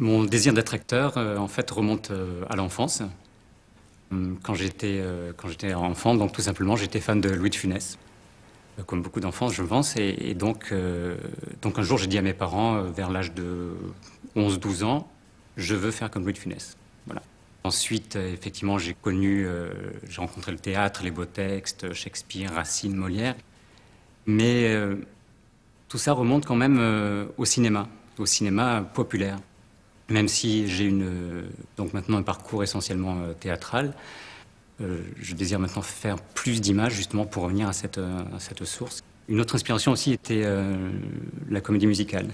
Mon désir d'être acteur, en fait, remonte à l'enfance. Quand j'étais enfant, donc tout simplement, j'étais fan de Louis de Funès. Comme beaucoup d'enfants, je pense. Et donc un jour, j'ai dit à mes parents, vers l'âge de 11-12 ans, je veux faire comme Louis de Funès. Voilà. Ensuite, effectivement, j'ai rencontré le théâtre, les beaux textes, Shakespeare, Racine, Molière. Mais tout ça remonte quand même au cinéma populaire. Même si j'ai donc maintenant un parcours essentiellement théâtral, je désire maintenant faire plus d'images justement pour revenir à cette source. Une autre inspiration aussi était la comédie musicale.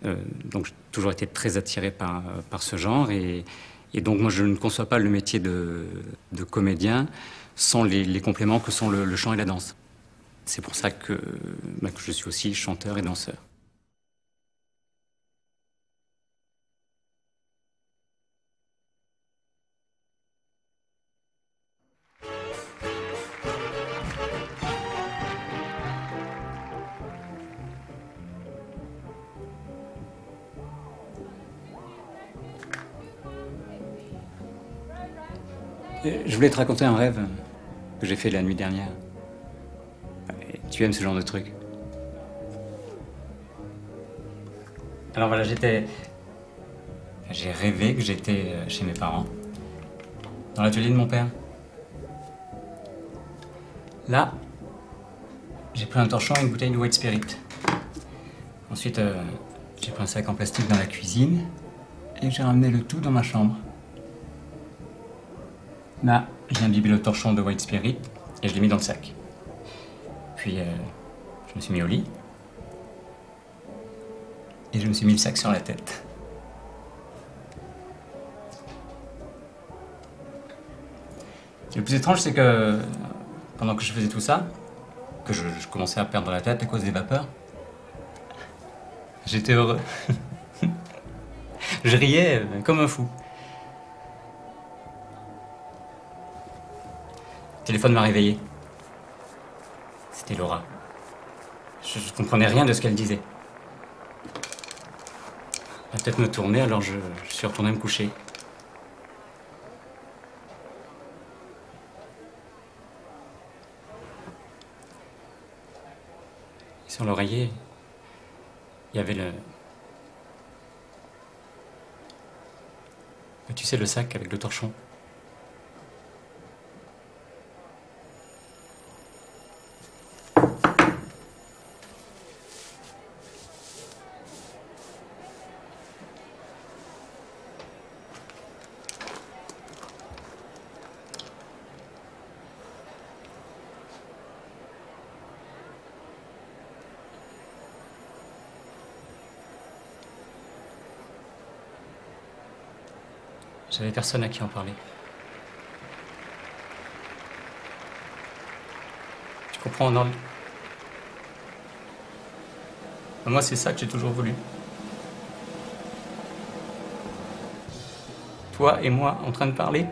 Donc j'ai toujours été très attiré par ce genre et donc moi je ne conçois pas le métier de comédien sans les compléments que sont le chant et la danse. C'est pour ça que je suis aussi chanteur et danseur. Je voulais te raconter un rêve que j'ai fait la nuit dernière. Et tu aimes ce genre de truc? Alors voilà, j'ai rêvé que j'étais chez mes parents, dans l'atelier de mon père. Là, j'ai pris un torchon et une bouteille de White Spirit. Ensuite, j'ai pris un sac en plastique dans la cuisine et j'ai ramené le tout dans ma chambre. Là, j'ai imbibé le torchon de White Spirit et je l'ai mis dans le sac. Puis, je me suis mis au lit et je me suis mis le sac sur la tête. Le plus étrange, c'est que pendant que je faisais tout ça, que je commençais à perdre la tête à cause des vapeurs, j'étais heureux. Je riais comme un fou. Le téléphone m'a réveillé. C'était Laura. Je comprenais rien de ce qu'elle disait. La tête me tournait, alors je suis retourné me coucher. Et sur l'oreiller, il y avait tu sais, le sac avec le torchon. J'avais personne à qui en parler. Tu comprends, non? Moi, c'est ça que j'ai toujours voulu. Toi et moi en train de parler.